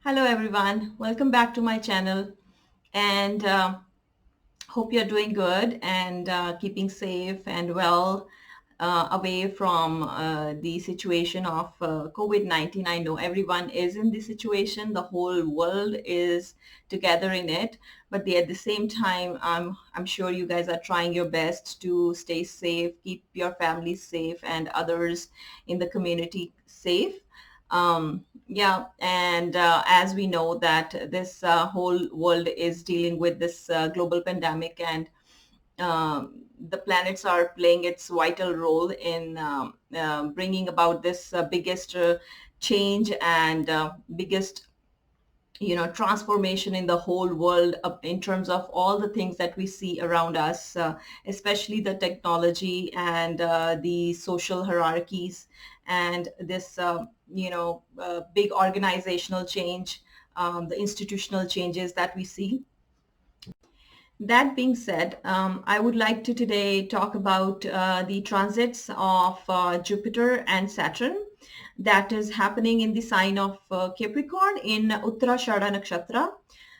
Hello everyone, welcome back to my channel and hope you're doing good and keeping safe and well away from the situation of COVID-19. I know everyone is in this situation, the whole world is together in it, but at the same time, I'm sure you guys are trying your best to stay safe, keep your family safe and others in the community safe. Yeah, and as we know that this whole world is dealing with this global pandemic, and the planets are playing its vital role in bringing about this biggest change and biggest transformation in the whole world in terms of all the things that we see around us, especially the technology and the social hierarchies and this big organizational change, the institutional changes that we see. That being said, I would like to today talk about the transits of Jupiter and Saturn that is happening in the sign of Capricorn in Uttarashadha Nakshatra.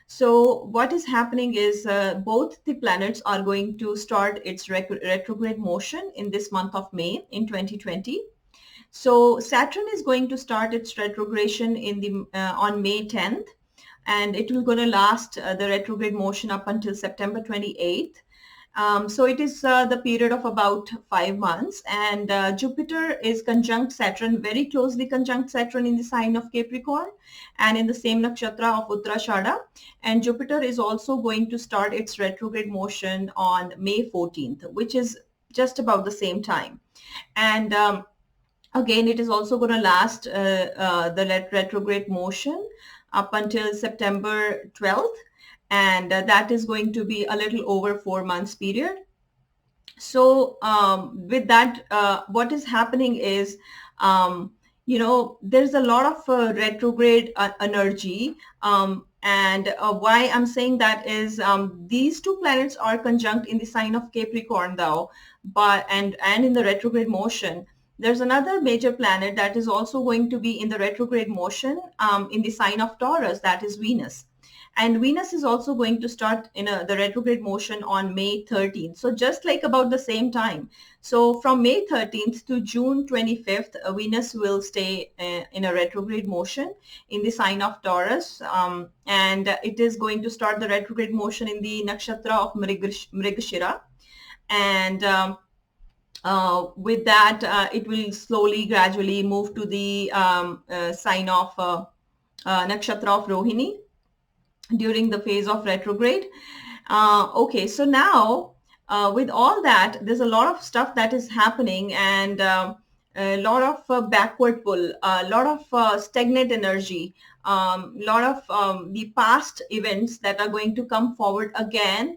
So what is happening is both the planets are going to start its retrograde motion in this month of May in 2020. So Saturn is going to start its retrogression in the on May 10th, and it will going to last the retrograde motion up until September 28th. So it is the period of about 5 months, and Jupiter is conjunct Saturn, very closely conjunct Saturn in the sign of Capricorn and in the same nakshatra of Uttarashadha. And Jupiter is also going to start its retrograde motion on May 14th, which is just about the same time. And again, it is also going to last the retrograde motion up until September 12th, and that is going to be a little over 4 months period. So with that, what is happening is, there's a lot of retrograde energy. And why I'm saying that is these two planets are conjunct in the sign of Capricorn, though, but and in the retrograde motion. There's another major planet that is also going to be in the retrograde motion in the sign of Taurus, that is Venus. And Venus is also going to start in the retrograde motion on May 13th. So just like about the same time. So from May 13th to June 25th, Venus will stay in a retrograde motion in the sign of Taurus. And it is going to start the retrograde motion in the nakshatra of Mrigashira. And with that, it will slowly, gradually move to the sign of nakshatra of Rohini during the phase of retrograde. Okay, so now with all that, there's a lot of stuff that is happening, and a lot of backward pull, a lot of stagnant energy, a lot of the past events that are going to come forward again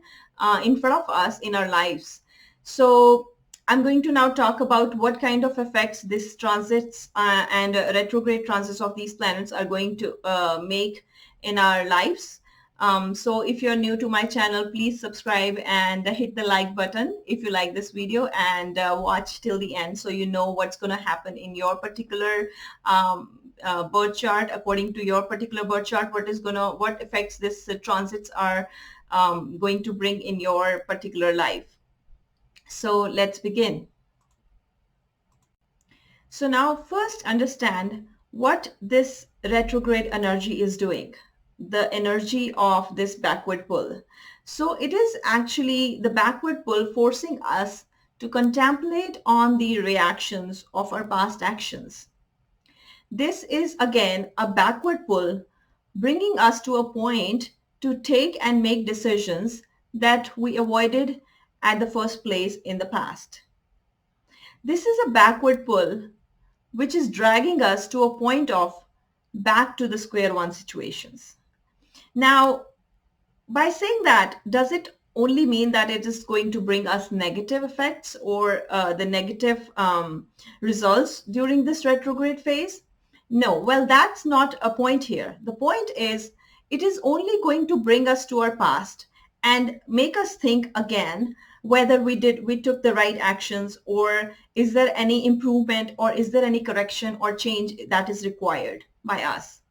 in front of us in our lives. So I'm going to now talk about what kind of effects this transits and retrograde transits of these planets are going to make in our lives. So if you're new to my channel, please subscribe and hit the like button if you like this video, and watch till the end so you know what's going to happen in your particular birth chart. According to your particular birth chart, what effects this transits are going to bring in your particular life. So let's begin. So now first understand what this retrograde energy is doing, the energy of this backward pull. So it is actually the backward pull forcing us to contemplate on the reactions of our past actions. This is again a backward pull, bringing us to a point to take and make decisions that we avoided at the first place in the past. This is a backward pull which is dragging us to a point of back to the square one situations. Now, by saying that, does it only mean that it is going to bring us negative effects or the negative results during this retrograde phase? No, well, that's not a point here. The point is it is only going to bring us to our past and make us think again whether we took the right actions, or is there any improvement, or is there any correction or change that is required by us.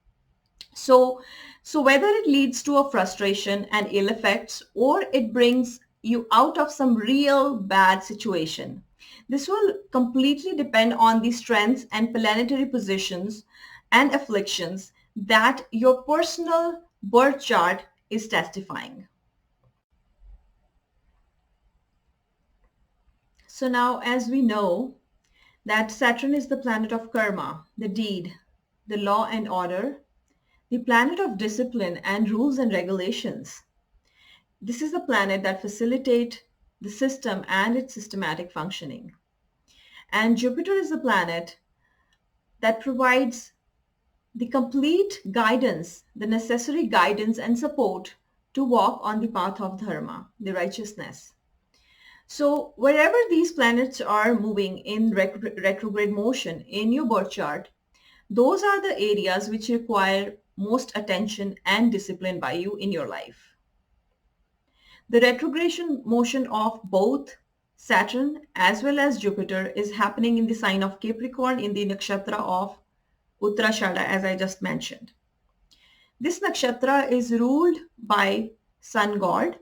So, so whether it leads to a frustration and ill effects, or it brings you out of some real bad situation, this will completely depend on the strengths and planetary positions and afflictions that your personal birth chart is testifying. So now, as we know, that Saturn is the planet of karma, the deed, the law and order, the planet of discipline and rules and regulations. This is the planet that facilitates the system and its systematic functioning. And Jupiter is the planet that provides the complete guidance, the necessary guidance and support to walk on the path of dharma, the righteousness. So wherever these planets are moving in retrograde motion in your birth chart, those are the areas which require most attention and discipline by you in your life. The retrogression motion of both Saturn as well as Jupiter is happening in the sign of Capricorn in the nakshatra of Uttarashadha, as I just mentioned. This nakshatra is ruled by Sun God,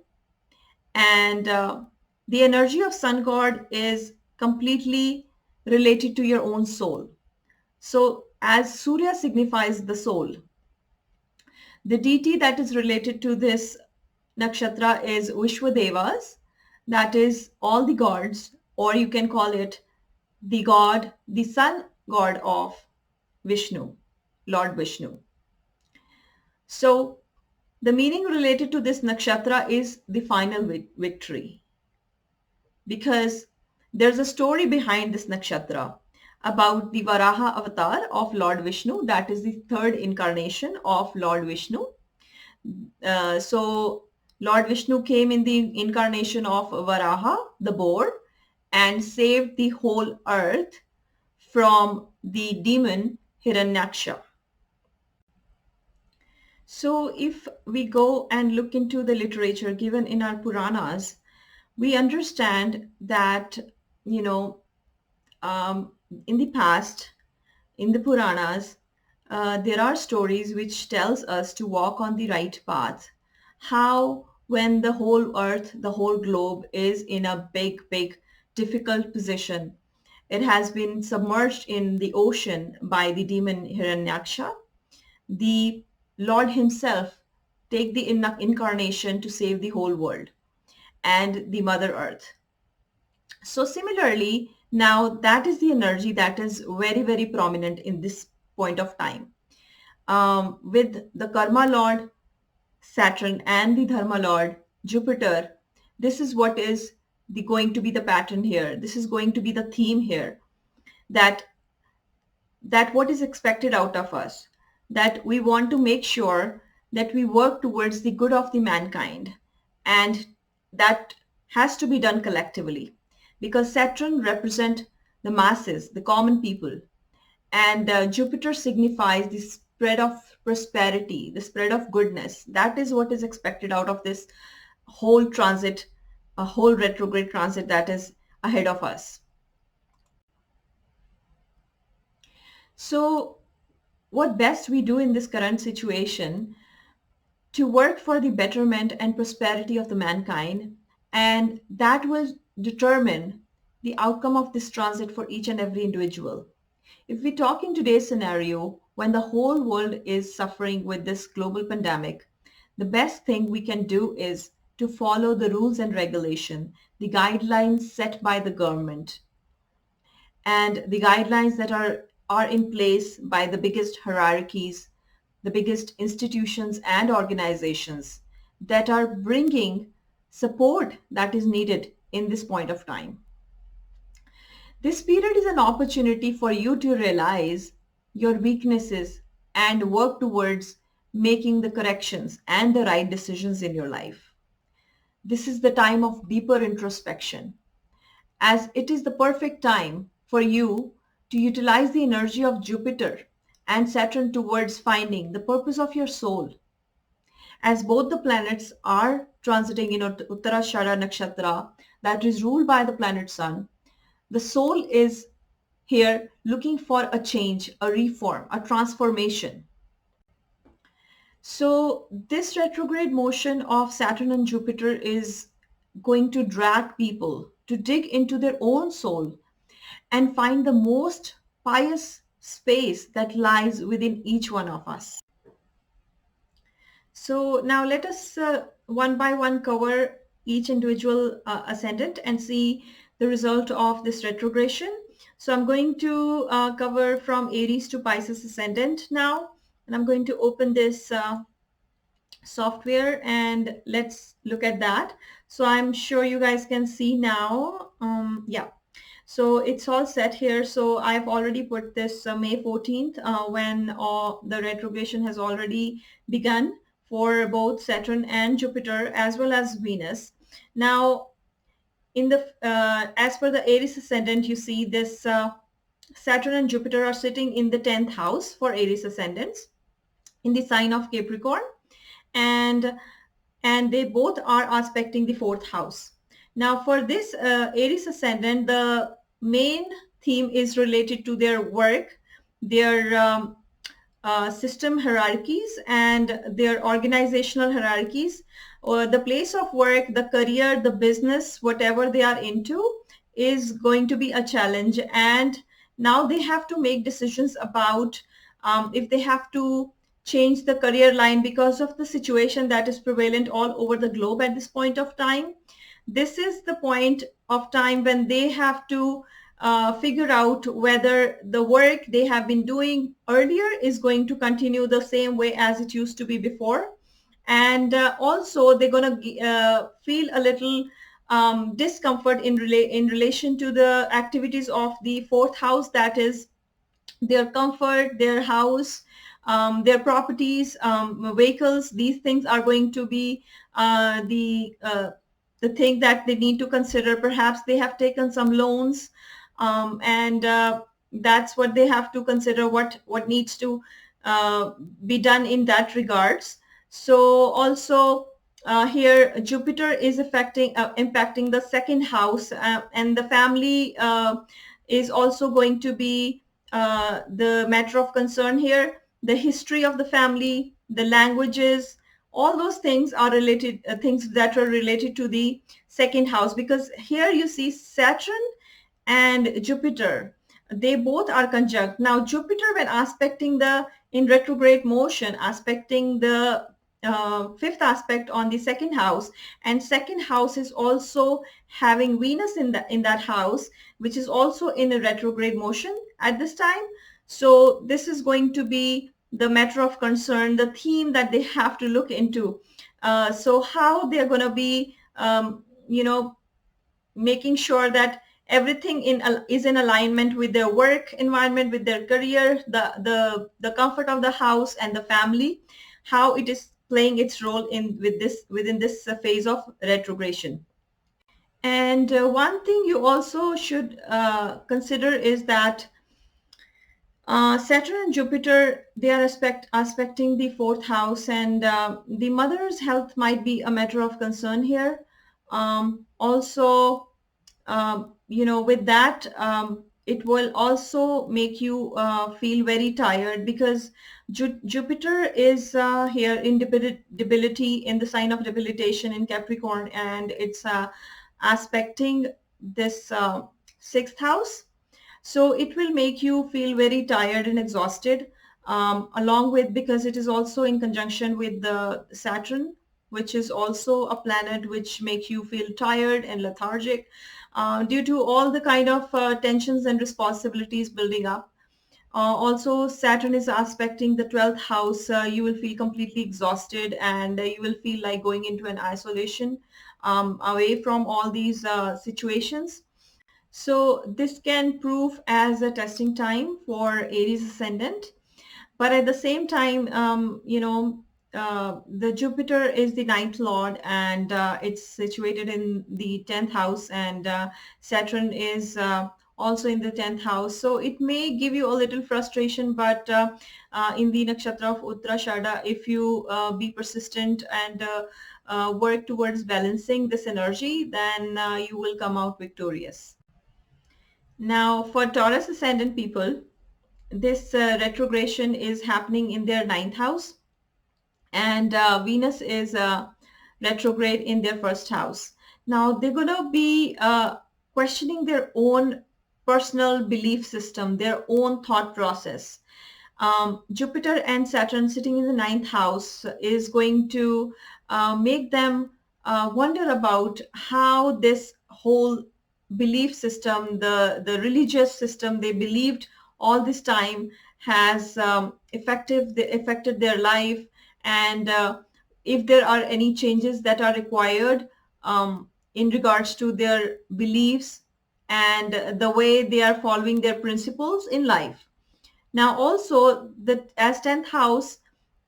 and the energy of Sun God is completely related to your own soul. So as Surya signifies the soul, the deity that is related to this nakshatra is Vishwadevas, that is all the gods, or you can call it the god, the sun god of Vishnu, Lord Vishnu. So the meaning related to this nakshatra is the final victory, because there's a story behind this nakshatra about the Varaha avatar of Lord Vishnu, that is the third incarnation of Lord Vishnu. So Lord Vishnu came in the incarnation of Varaha, the boar, and saved the whole earth from the demon Hiranyaksha. So if we go and look into the literature given in our Puranas, we understand that, you know, in the past, in the Puranas, there are stories which tells us to walk on the right path. How when the whole earth, the whole globe is in a big, big, difficult position, it has been submerged in the ocean by the demon Hiranyaksha, the Lord himself take the incarnation to save the whole world and the Mother Earth. So similarly, now that is the energy that is very, very prominent in this point of time. With the Karma Lord Saturn and the Dharma Lord Jupiter, this is what is going to be the pattern here. This is going to be the theme here, that what is expected out of us, that we want to make sure that we work towards the good of the mankind, and that has to be done collectively, because Saturn represent the masses, the common people, and Jupiter signifies the spread of prosperity, the spread of goodness. That is what is expected out of this whole transit, a whole retrograde transit that is ahead of us. So what best we do in this current situation to work for the betterment and prosperity of the mankind, and that will determine the outcome of this transit for each and every individual. If we talk in today's scenario, when the whole world is suffering with this global pandemic, the best thing we can do is to follow the rules and regulation, the guidelines set by the government, and the guidelines that are in place by the biggest hierarchies, the biggest institutions and organizations that are bringing support that is needed in this point of time. This period is an opportunity for you to realize your weaknesses and work towards making the corrections and the right decisions in your life. This is the time of deeper introspection, as it is the perfect time for you to utilize the energy of Jupiter and Saturn towards finding the purpose of your soul. As both the planets are transiting in Uttarashadha nakshatra that is ruled by the planet Sun, the soul is here looking for a change, a reform, a transformation. So this retrograde motion of Saturn and Jupiter is going to drag people to dig into their own soul and find the most pious space that lies within each one of us. So now let us one by one cover each individual ascendant and see the result of this retrogression. So I'm going to cover from Aries to Pisces ascendant now, and I'm going to open this software and let's look at that. So I'm sure you guys can see now. Yeah. So it's all set here. So I've already put this May 14th when the retrogression has already begun for both Saturn and Jupiter as well as Venus. Now, in the as per the Aries ascendant, you see this Saturn and Jupiter are sitting in the 10th house for Aries ascendants in the sign of Capricorn, and they both are aspecting the 4th house. Now for this Aries ascendant, the main theme is related to their work, their system hierarchies and their organizational hierarchies, or the place of work, the career, the business, whatever they are into is going to be a challenge. And now they have to make decisions about if they have to change the career line because of the situation that is prevalent all over the globe at this point of time. This is the point of time when they have to figure out whether the work they have been doing earlier is going to continue the same way as it used to be before. And also they're going to feel a little discomfort in relation to the activities of the 4th house, that is their comfort, their house, their properties, vehicles. These things are going to be the thing that they need to consider. Perhaps they have taken some loans, and that's what they have to consider, what needs to be done in that regards. So also here Jupiter is impacting the 2nd house, and the family is also going to be the matter of concern here. The history of the family, the languages, all those things are related, things that are related to the 2nd house, because here you see Saturn and Jupiter, they both are conjunct. Now Jupiter, when aspecting the in retrograde motion, aspecting the 5th aspect on the 2nd house, and 2nd house is also having Venus in that house, which is also in a retrograde motion at this time. So this is going to be the matter of concern, the theme that they have to look into. So how they're going to be, making sure that everything is in alignment with their work environment, with their career, the comfort of the house and the family, how it is playing its role within this phase of retrogression. And one thing you also should consider is that Saturn and Jupiter, they are aspecting the 4th house, and the mother's health might be a matter of concern here. Also, with that, it will also make you feel very tired, because Jupiter is here in debility, in the sign of debilitation in Capricorn, and it's aspecting this 6th house. So it will make you feel very tired and exhausted, along with, because it is also in conjunction with the Saturn, which is also a planet which makes you feel tired and lethargic due to all the kind of tensions and responsibilities building up. Also, Saturn is aspecting the 12th house. You will feel completely exhausted, and you will feel like going into an isolation away from all these situations. So this can prove as a testing time for Aries ascendant. But at the same time, the Jupiter is the 9th lord, and it's situated in the 10th house, and Saturn is also in the 10th house. So it may give you a little frustration, but in the nakshatra of Uttarashadha, if you be persistent and work towards balancing this energy, then you will come out victorious. Now, for Taurus ascendant people, this retrogression is happening in their 9th house, and Venus is retrograde in their first house. Now they're going to be questioning their own personal belief system, their own thought process. Jupiter and Saturn sitting in the ninth house is going to make them wonder about how this whole belief system, the religious system they believed all this time, has affected their life, and if there are any changes that are required in regards to their beliefs and the way they are following their principles in life. Now also, as 10th house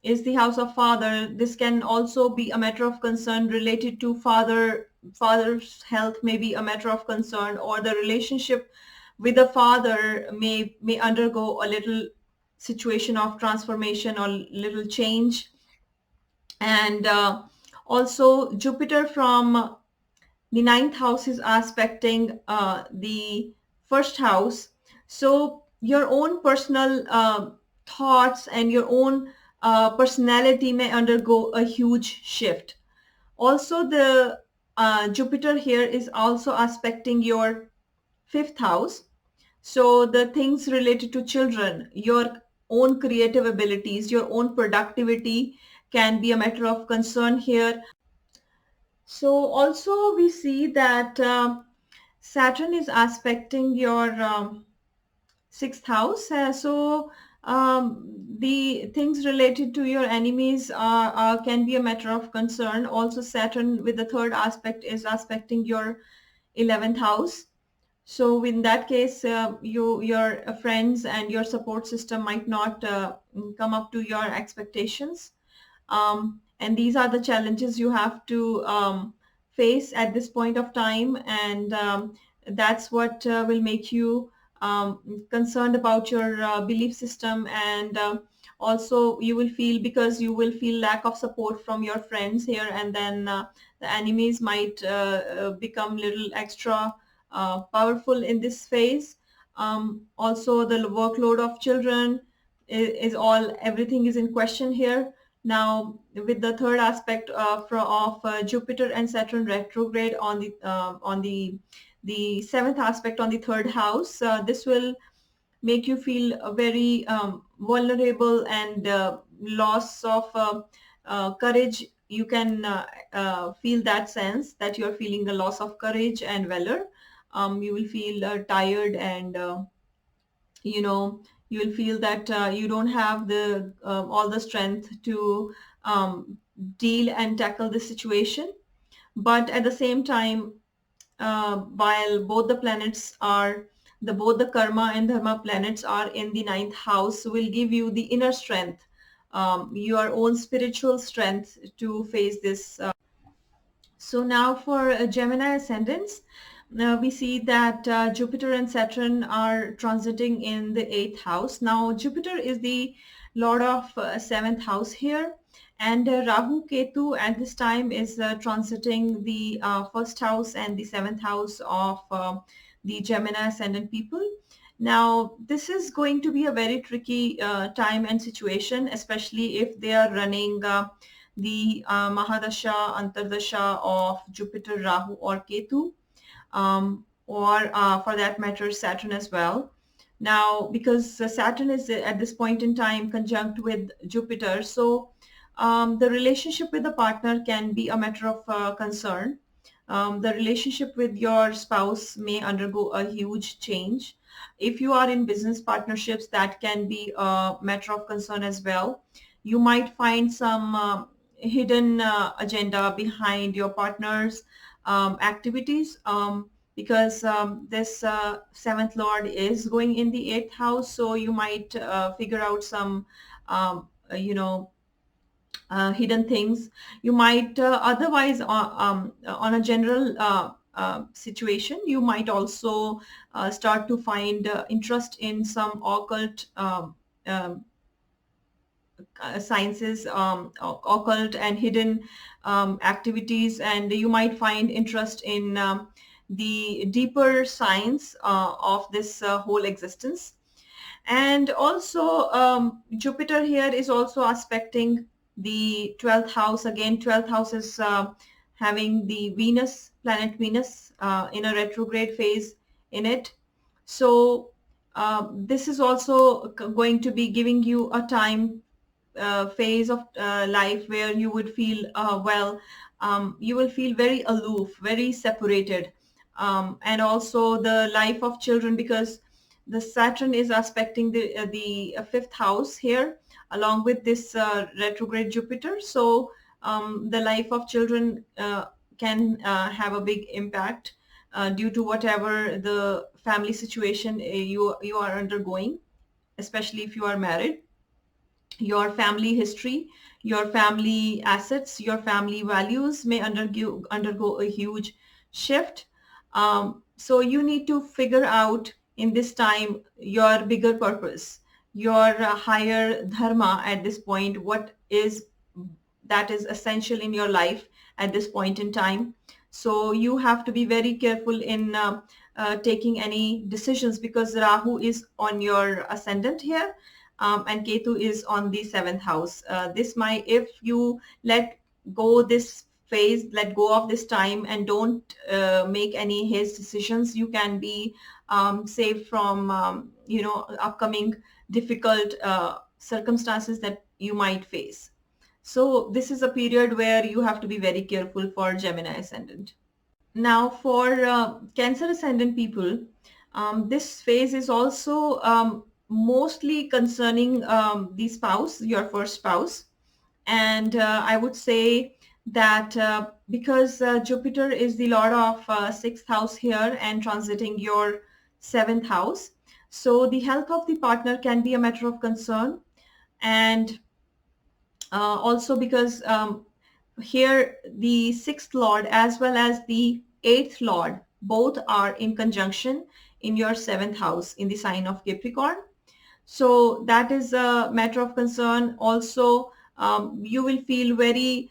is the house of father, this can also be a matter of concern related to father's health, may be a matter of concern, or the relationship with the father may undergo a little situation of transformation or little change. And also Jupiter from the ninth house is aspecting the first house. So your own personal thoughts and your own personality may undergo a huge shift. Also, the Jupiter here is also aspecting your fifth house. So the things related to children, your own creative abilities, your own productivity can be a matter of concern here. So also we see that Saturn is aspecting your sixth house. The things related to your enemies can be a matter of concern. Also, Saturn with the third aspect is aspecting your 11th house. So in that case, your friends and your support system might not come up to your expectations. And these are the challenges you have to face at this point of time. And that's what will make you concerned about your belief system. And also you will feel, because you will feel lack of support from your friends here, and then the enemies might become little extra powerful in this phase. Also the workload of children everything is in question here. Now, with the third aspect of Jupiter and Saturn retrograde on the seventh aspect on the third house, this will make you feel very vulnerable and loss of courage. You can feel that sense that you're feeling a loss of courage and valor. You will feel tired, and you know you will feel that you don't have the all the strength to deal and tackle this situation. But at the same time, while both the planets are both the karma and dharma planets are in the ninth house, will give you the inner strength, your own spiritual strength to face this. So now for Gemini ascendants, we see that Jupiter and Saturn are transiting in the eighth house. Now Jupiter is the lord of seventh house here, and Rahu Ketu at this time is transiting the first house and the seventh house of the Gemini ascendant people. Now this is going to be a very tricky time and situation, especially if they are running the Mahadasha, Antardasha of Jupiter, Rahu or Ketu, or for that matter Saturn as well. Now because Saturn is at this point in time conjunct with Jupiter, so the relationship with the partner can be a matter of concern. The relationship with your spouse may undergo a huge change. If you are in business partnerships, that can be a matter of concern as well. You might find some hidden agenda behind your partner's activities, because this seventh lord is going in the eighth house. So you might figure out some hidden things. You might otherwise on a general situation, you might also start to find interest in some occult sciences, occult and hidden activities, and you might find interest in the deeper science of this whole existence. And also Jupiter here is also aspecting the 12th house. Again, 12th house is having the Venus, planet Venus, in a retrograde phase in it. So this is also going to be giving you a time phase of life where you would feel you will feel very aloof, very separated, and also the life of children, because the Saturn is aspecting the fifth house here along with this retrograde Jupiter. So the life of children can have a big impact due to whatever the family situation you are undergoing, especially if you are married. Your family history, your family assets, your family values may undergo a huge shift. So you need to figure out in this time your bigger purpose, your higher dharma at this point, what is that is essential in your life at this point in time. So you have to be very careful in taking any decisions, because Rahu is on your ascendant here, and Ketu is on the seventh house. This might, if you let go this phase, let go of this time and don't make any haste decisions, you can be saved from upcoming difficult circumstances that you might face. So this is a period where you have to be very careful for Gemini ascendant. Now for Cancer ascendant people, this phase is also mostly concerning the spouse, your first spouse. And I would say that because Jupiter is the lord of sixth house here and transiting your seventh house, so the health of the partner can be a matter of concern. And also because here the sixth lord as well as the eighth lord both are in conjunction in your seventh house in the sign of Capricorn. So that is a matter of concern. Also, you will feel very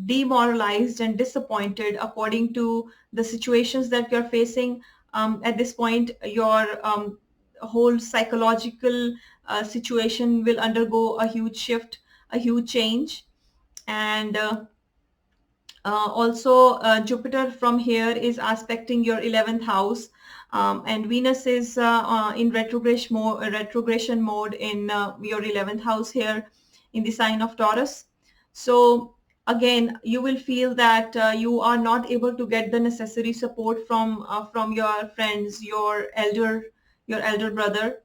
demoralized and disappointed according to the situations that you're facing. At this point, your whole psychological situation will undergo a huge shift, a huge change. And also Jupiter from here is aspecting your 11th house, and Venus is in retrogression mode in your 11th house here in the sign of Taurus. So again, you will feel that you are not able to get the necessary support from your friends, your elder brother,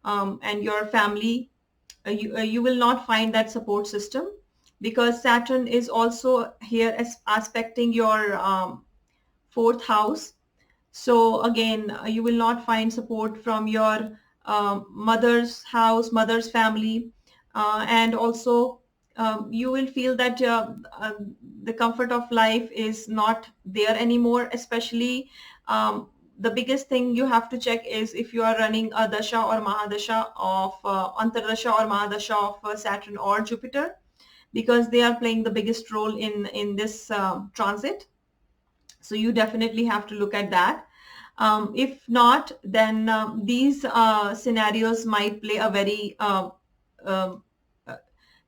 and your family. You will not find that support system, because Saturn is also here as aspecting your fourth house. So again, you will not find support from your mother's house, mother's family, and also you will feel that the comfort of life is not there anymore. Especially the biggest thing you have to check is if you are running a dasha or mahadasha of antardasha or mahadasha of Saturn or Jupiter, because they are playing the biggest role in this transit. So you definitely have to look at that. If not, then these scenarios might play a very uh,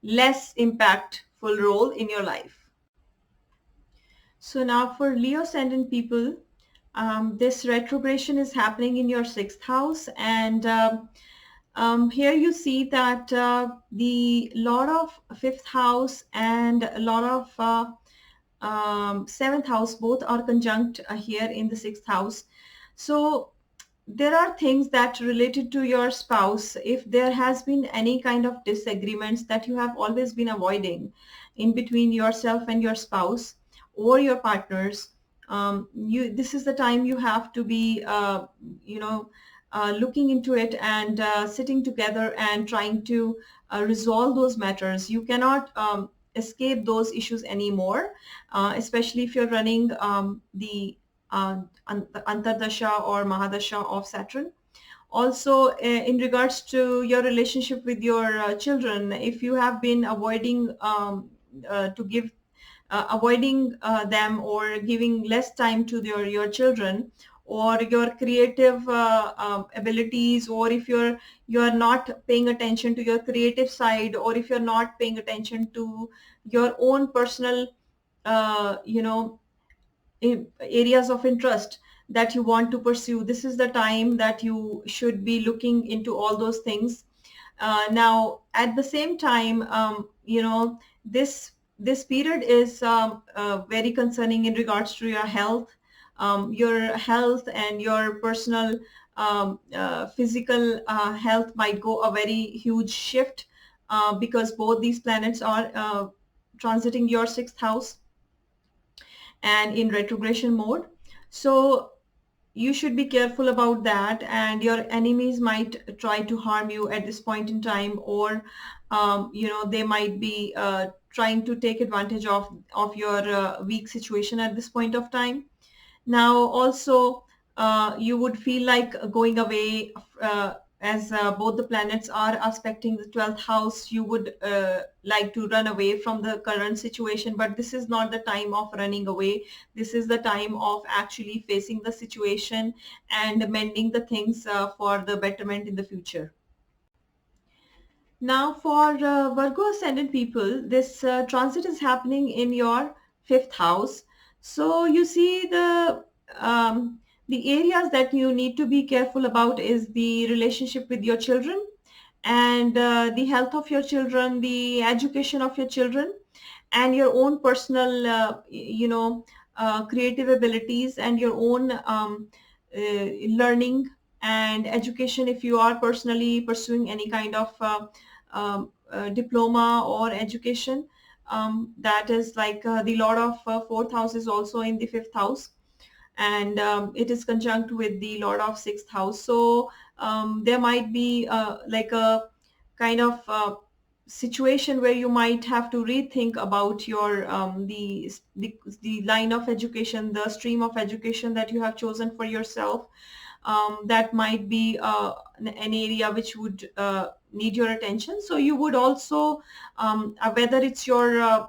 less impactful role in your life. So now for Leo ascendant people, this retrogression is happening in your sixth house, and here you see that the Lord of fifth house and Lord of seventh house both are conjunct here in the sixth house. So there are things that related to your spouse. If there has been any kind of disagreements that you have always been avoiding in between yourself and your spouse or your partners, this is the time you have to be looking into it and sitting together and trying to resolve those matters. You cannot escape those issues anymore, especially if you're running the Antardasha or Mahadasha of Saturn. Also, in regards to your relationship with your children, if you have been avoiding avoiding them or giving less time to your children, or your creative abilities, or if you're not paying attention to your creative side, or if you're not paying attention to your own personal you know areas of interest that you want to pursue, this is the time that you should be looking into all those things. Now at the same time, this period is very concerning in regards to your health and your personal physical health might go a very huge shift, because both these planets are transiting your sixth house and in retrogression mode. So you should be careful about that, and your enemies might try to harm you at this point in time, or they might be trying to take advantage of your weak situation at this point of time. Now also you would feel like going away, as both the planets are aspecting the 12th house. You would like to run away from the current situation, but this is not the time of running away. This is the time of actually facing the situation and mending the things for the betterment in the future. Now for Virgo ascendant people, this transit is happening in your fifth house. So you see the areas that you need to be careful about is the relationship with your children, and the health of your children, the education of your children, and your own personal creative abilities, and your own learning and education. If you are personally pursuing any kind of diploma or education, that is like the lord of fourth house is also in the fifth house, and it is conjunct with the lord of sixth house. So there might be like a kind of situation where you might have to rethink about your the line of education, the stream of education that you have chosen for yourself. That might be an area which would need your attention. So you would also whether it's your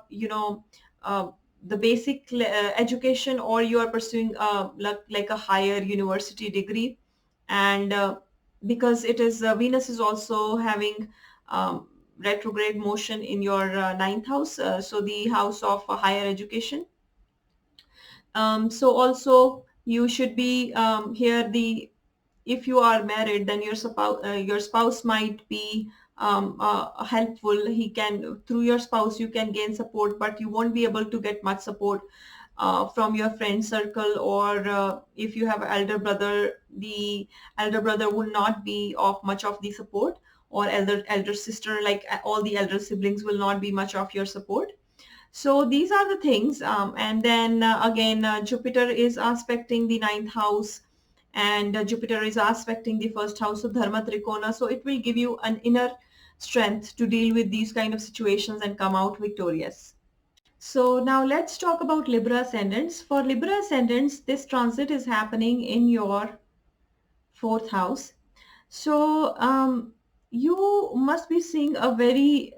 the basic education, or you are pursuing like a higher university degree, and because it is Venus is also having retrograde motion in your ninth house, so the house of higher education. So also you should be here the if you are married, then your spouse might be helpful. He can, through your spouse you can gain support, but you won't be able to get much support from your friend circle, or if you have an elder brother, the elder brother will not be of much of the support, or elder sister, like all the elder siblings will not be much of your support. So these are the things. And then again, Jupiter is aspecting the ninth house, and Jupiter is aspecting the first house of Dharma Trikona. So it will give you an inner strength to deal with these kind of situations and come out victorious. So now let's talk about Libra ascendants. For Libra ascendants, this transit is happening in your fourth house. So you must be seeing a very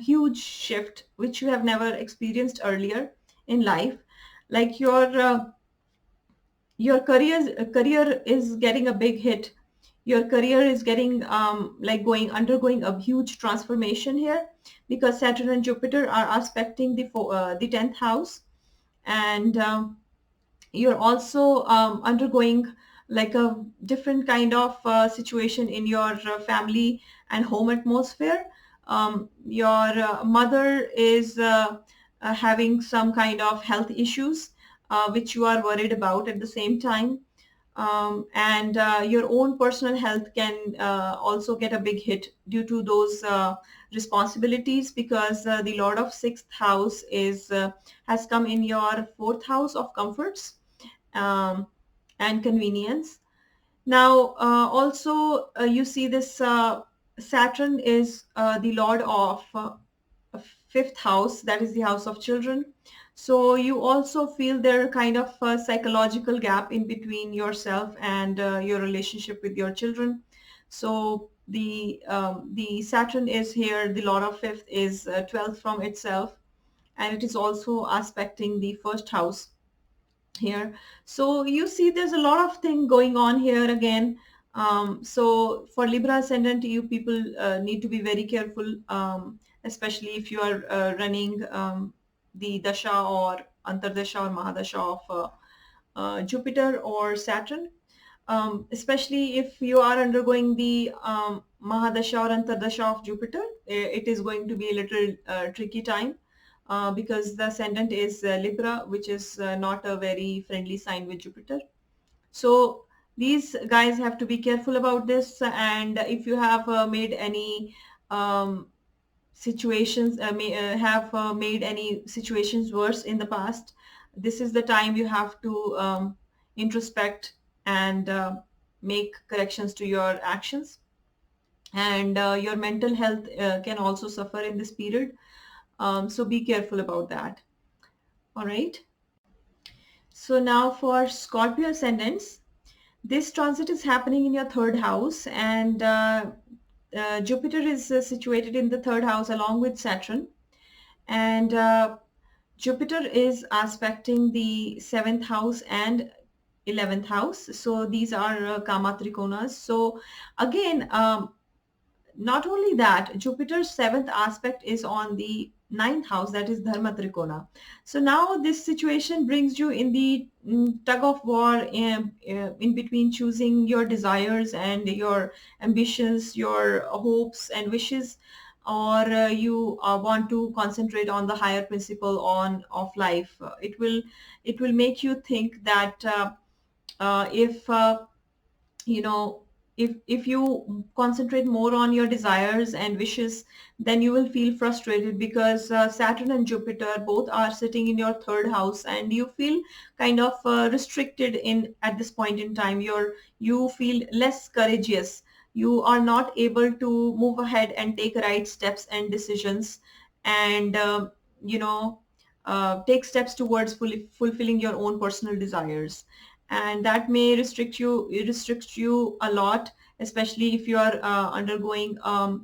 huge shift which you have never experienced earlier in life. Like your career is getting a big hit. Your career is getting like undergoing a huge transformation here, because Saturn and Jupiter are aspecting the 10th house, and you're also undergoing like a different kind of situation in your family and home atmosphere. Your mother is having some kind of health issues which you are worried about at the same time. And your own personal health can also get a big hit due to those responsibilities, because the lord of sixth house is has come in your fourth house of comforts and convenience. Now also you see this Saturn is the lord of fifth house, that is the house of children. So you also feel there kind of a psychological gap in between yourself and your relationship with your children. So the Saturn is here, the lord of fifth is 12th from itself, and it is also aspecting the first house. here. So you see there's a lot of thing going on here again. So for Libra ascendant, you people need to be very careful, especially if you are running the dasha or antardasha or mahadasha of Jupiter or Saturn. Especially if you are undergoing the Mahadasha or Antardasha of Jupiter, it is going to be a little tricky time because the ascendant is Libra, which is not a very friendly sign with Jupiter. So these guys have to be careful about this. And if you have made any um, have made any situations worse in the past, this is the time you have to introspect and make corrections to your actions. And your mental health can also suffer in this period. So be careful about that. All right. So now for Scorpio ascendants, this transit is happening in your third house, and Jupiter is situated in the third house along with Saturn. And Jupiter is aspecting the seventh house and 11th house. So these are Kama Trikonas. So again, not only that, Jupiter's seventh aspect is on the ninth house, that is Dharma Trikona. So now this situation brings you in the tug of war in between choosing your desires and your ambitions, your hopes and wishes, or you want to concentrate on the higher principle on of life. It will make you think that if you know if you concentrate more on your desires and wishes, then you will feel frustrated because Saturn and Jupiter both are sitting in your third house, and you feel kind of restricted in at this point in time. You feel less courageous. You are not able to move ahead and take right steps and decisions, and you know take steps towards fulfilling your own personal desires. And that may restrict you a lot, especially if you are undergoing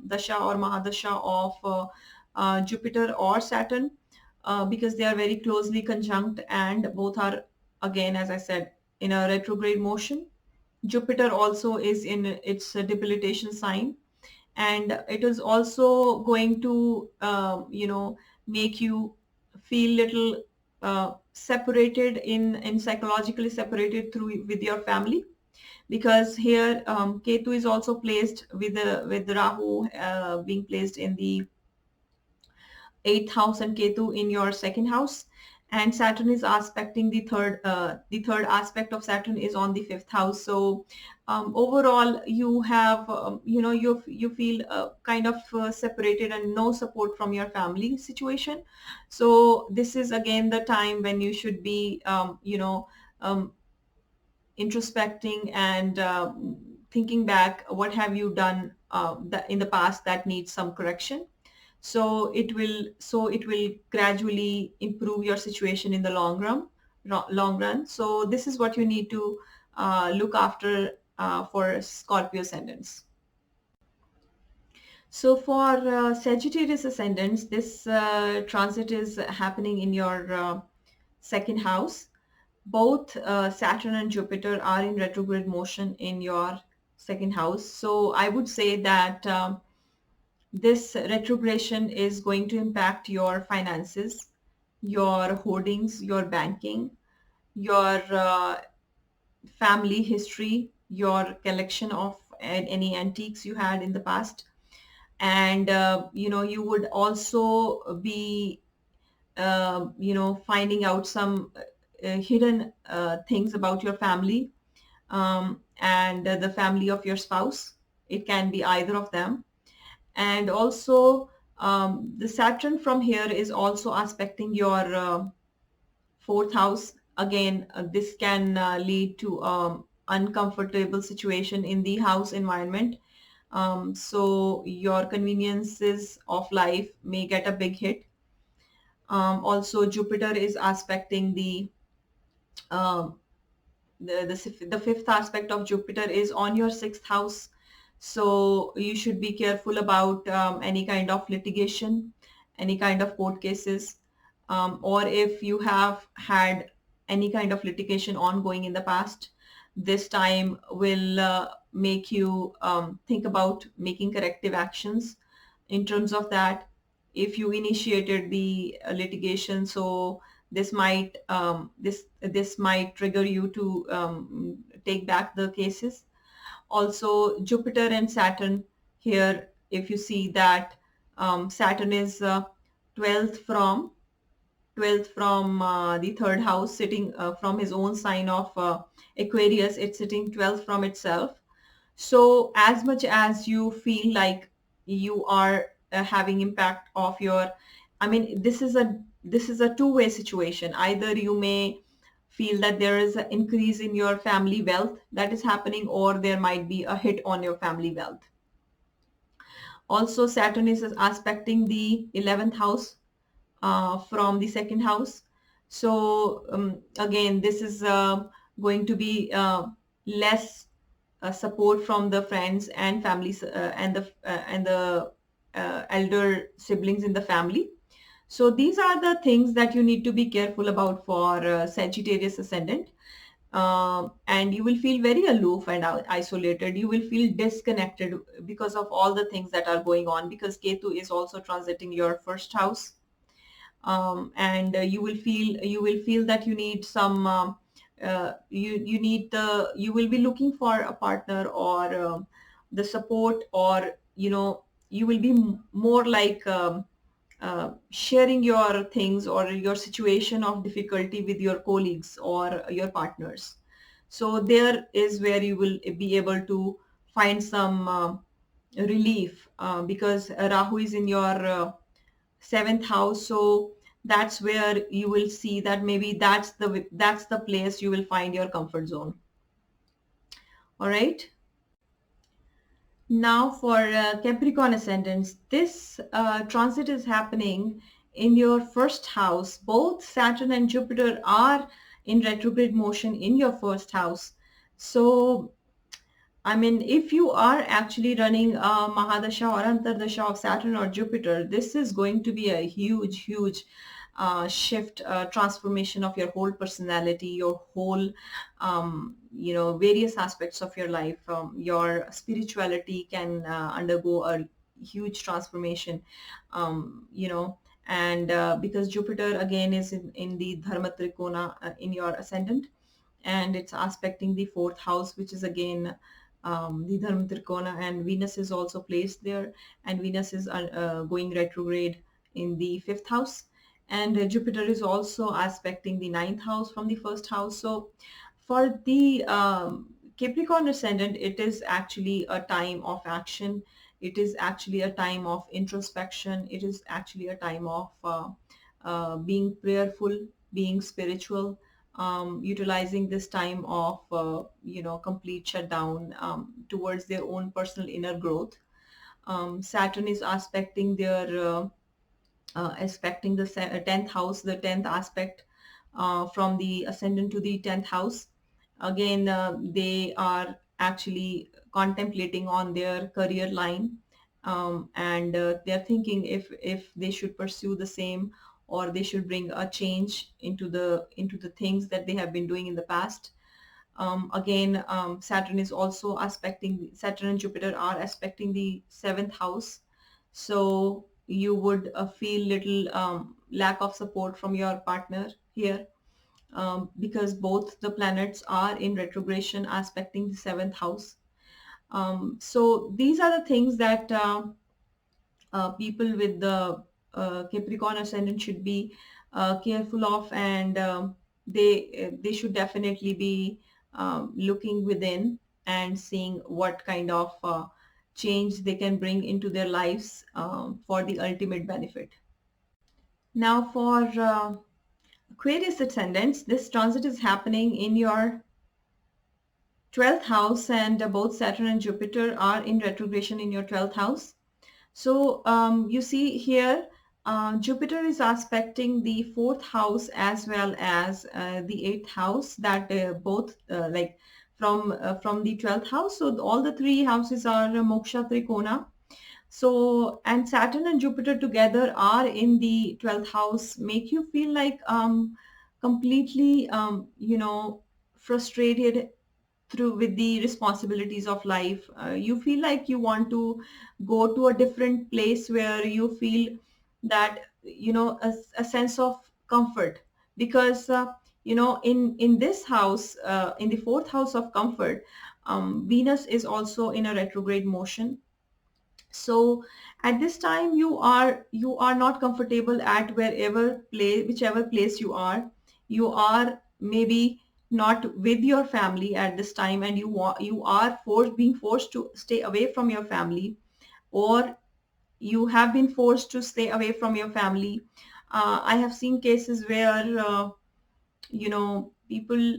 dasha or mahadasha of Jupiter or Saturn, because they are very closely conjunct, and both are, again, as I said, in a retrograde motion. Jupiter also is in its debilitation sign, and it is also going to make you feel little separated in psychologically separated through with your family, because here Ketu is also placed with the Rahu being placed in the eighth house and Ketu in your second house, and Saturn is aspecting the third aspect of Saturn is on the fifth house. So overall, you have you feel kind of separated and no support from your family situation. So this is again the time when you should be um, introspecting and thinking back, what have you done in the past that needs some correction. So it will gradually improve your situation in the long run. So this is what you need to look after for Scorpio ascendants. So for Sagittarius ascendants, this transit is happening in your second house. Both Saturn and Jupiter are in retrograde motion in your second house. So I would say that this retrogression is going to impact your finances, your holdings, your banking, your family history, your collection of any antiques you had in the past. And you would also be finding out some hidden things about your family, and the family of your spouse. It can be either of them. And also the Saturn from here is also aspecting your fourth house. Again, this can lead to uncomfortable situation in the house environment. So your conveniences of life may get a big hit. Also, Jupiter is aspecting um, the fifth aspect of Jupiter is on your sixth house. So you should be careful about any kind of litigation, any kind of court cases, or if you have had any kind of litigation ongoing in the past. This time will make you think about making corrective actions in terms of that. If you initiated the litigation, so this might trigger you to take back the cases. Also, Jupiter and Saturn here, if you see that Saturn is 12th from 12th from the third house, sitting from his own sign of Aquarius, it's sitting 12th from itself. So as much as you feel like you are having impact of your, I mean, this is a two-way situation. Either you may feel that there is an increase in your family wealth that is happening, or there might be a hit on your family wealth. Also, Saturn is aspecting the 11th house from the second house. So again, this is going to be less support from the friends and families and the elder siblings in the family. So these are the things that you need to be careful about for Sagittarius ascendant. And you will feel very aloof and isolated. You will feel disconnected because of all the things that are going on, because Ketu is also transiting your first house. And you will feel that you need some you will be looking for a partner, or the support, or you will be more like sharing your things or your situation of difficulty with your colleagues or your partners. So there is where you will be able to find some relief, because Rahu is in your seventh house. So that's where you will see that maybe that's the place you will find your comfort zone. All right. Now for Capricorn ascendants, this transit is happening in your first house. Both Saturn and Jupiter are in retrograde motion in your first house. So I mean, if you are actually running a Mahadasha or Antardasha of Saturn or Jupiter, this is going to be a huge, huge shift, transformation of your whole personality, your whole, various aspects of your life. Your spirituality can undergo a huge transformation, and because Jupiter again is in the Dharma Trikona in your ascendant, and it's aspecting the fourth house, which is again the Dharma Trikona, and Venus is also placed there, and Venus is going retrograde in the fifth house, and Jupiter is also aspecting the ninth house from the first house. So for the Capricorn ascendant, it is actually a time of action. It is actually a time of introspection. It is actually a time of being prayerful, being spiritual, utilizing this time of complete shutdown towards their own personal inner growth. Saturn is aspecting the 10th house, the 10th aspect from the ascendant to the 10th house. Again, they are actually contemplating on their career line, and they're thinking if they should pursue the same, or they should bring a change into the things that they have been doing in the past. Again, Saturn and Jupiter are aspecting the seventh house. So you would feel little lack of support from your partner here, because both the planets are in retrogression aspecting the seventh house. So these are the things that people with the Capricorn ascendant should be careful of, and they should definitely be looking within and seeing what kind of change they can bring into their lives for the ultimate benefit. Now for Aquarius ascendants, this transit is happening in your 12th house, and both Saturn and Jupiter are in retrogression in your 12th house. So you see here, Jupiter is aspecting the fourth house as well as the eighth house, that both like from the 12th house. So all the three houses are Moksha Trikona. So, and Saturn and Jupiter together are in the 12th house, make you feel like completely, frustrated through with the responsibilities of life. You feel like you want to go to a different place where you feel that, a sense of comfort, because in this house, in the fourth house of comfort, Venus is also in a retrograde motion. So at this time you are not comfortable at whichever place you are maybe not with your family at this time, and you are being forced to stay away from your family, or you have been forced to stay away from your family. I have seen cases where, people,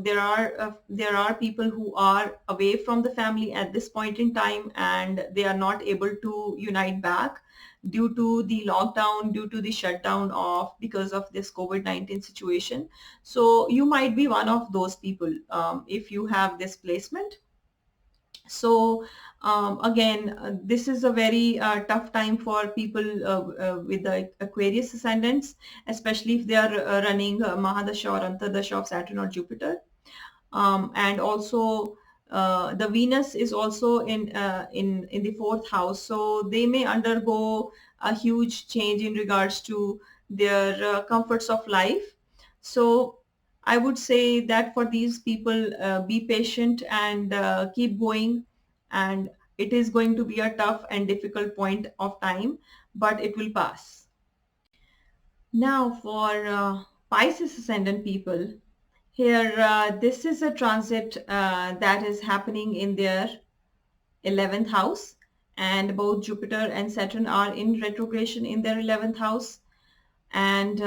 there are people who are away from the family at this point in time, and they are not able to unite back due to the lockdown, due to the shutdown of because of this COVID-19 situation. So you might be one of those people, if you have this placement. So again, this is a very tough time for people with the Aquarius ascendants, especially if they are running Mahadasha or Antardasha of Saturn or Jupiter. And also the Venus is also in the fourth house, so they may undergo a huge change in regards to their comforts of life. So I would say that for these people, be patient and keep going, and it is going to be a tough and difficult point of time, but it will pass. Now for Pisces ascendant people, here, this is a transit that is happening in their 11th house, and both Jupiter and Saturn are in retrogression in their 11th house. And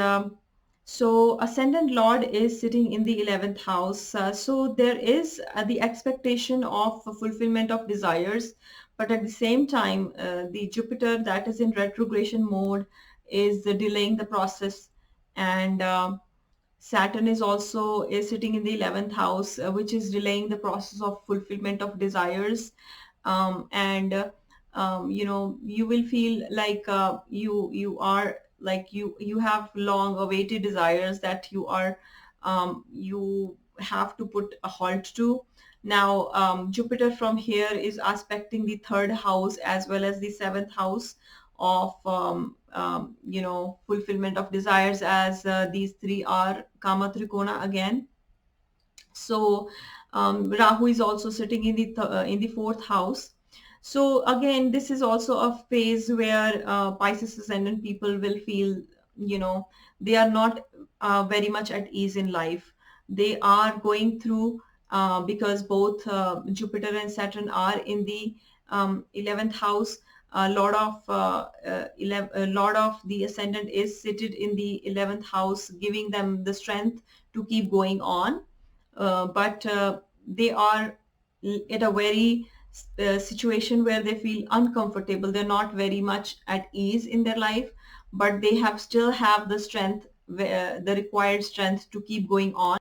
so ascendant Lord is sitting in the 11th house. So there is the expectation of fulfillment of desires, but at the same time, the Jupiter that is in retrogression mode is delaying the process. And Saturn is sitting in the 11th house, which is delaying the process of fulfillment of desires. And you will feel like you have long awaited desires that you have to put a halt to. Now, Jupiter from here is aspecting the third house as well as the seventh house of fulfillment of desires, as these three are Kama Trikona again. So Rahu is also sitting in the fourth house. So again, this is also a phase where Pisces ascendant people will feel, they are not very much at ease in life. They are going through, because both Jupiter and Saturn are in the 11th house. A lot of the ascendant is seated in the 11th house, giving them the strength to keep going on. But they are at a very situation where they feel uncomfortable. They're not very much at ease in their life, but they still have the strength, the required strength to keep going on.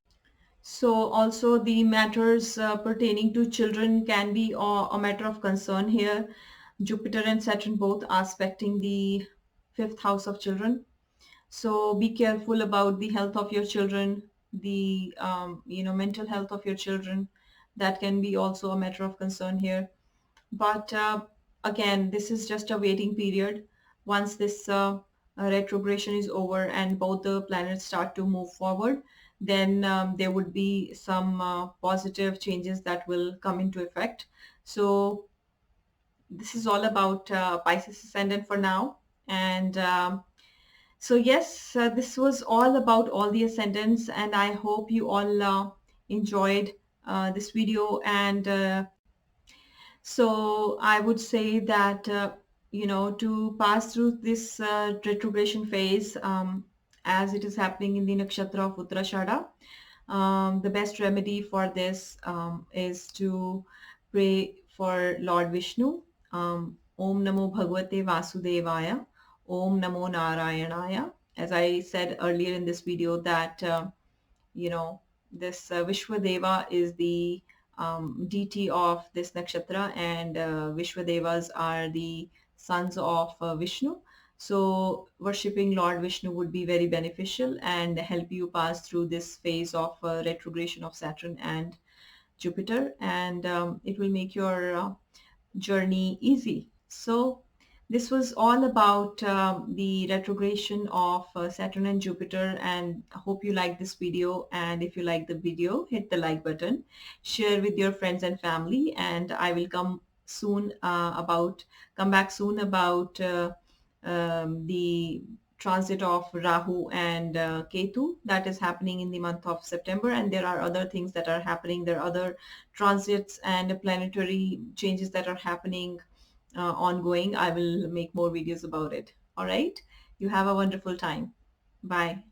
So also the matters pertaining to children can be a matter of concern here. Jupiter and Saturn both aspecting the fifth house of children. So be careful about the health of your children, the mental health of your children. That can be also a matter of concern here. But again, this is just a waiting period. Once this retrogression is over and both the planets start to move forward, then there would be some positive changes that will come into effect. So this is all about Pisces ascendant for now. And so yes, this was all about all the ascendants, and I hope you all enjoyed this video. And so I would say that, to pass through this retrogression phase, as it is happening in the nakshatra of Uttarashadha, the best remedy for this is to pray for Lord Vishnu. Om Namo Bhagavate Vasudevaya. Om Namo Narayanaya. As I said earlier in this video, that this Vishwadeva is the deity of this nakshatra, and Vishwadevas are the sons of Vishnu. So worshipping Lord Vishnu would be very beneficial and help you pass through this phase of retrogression of Saturn and Jupiter, and it will make your journey easy. So this was all about the retrogression of Saturn and Jupiter, and I hope you like this video. And if you like the video, hit the like button, share with your friends and family, and I will come back soon about the transit of Rahu and Ketu that is happening in the month of September. And there are other things that are happening. There are other transits and planetary changes that are happening ongoing. I will make more videos about it. All right. You have a wonderful time. Bye.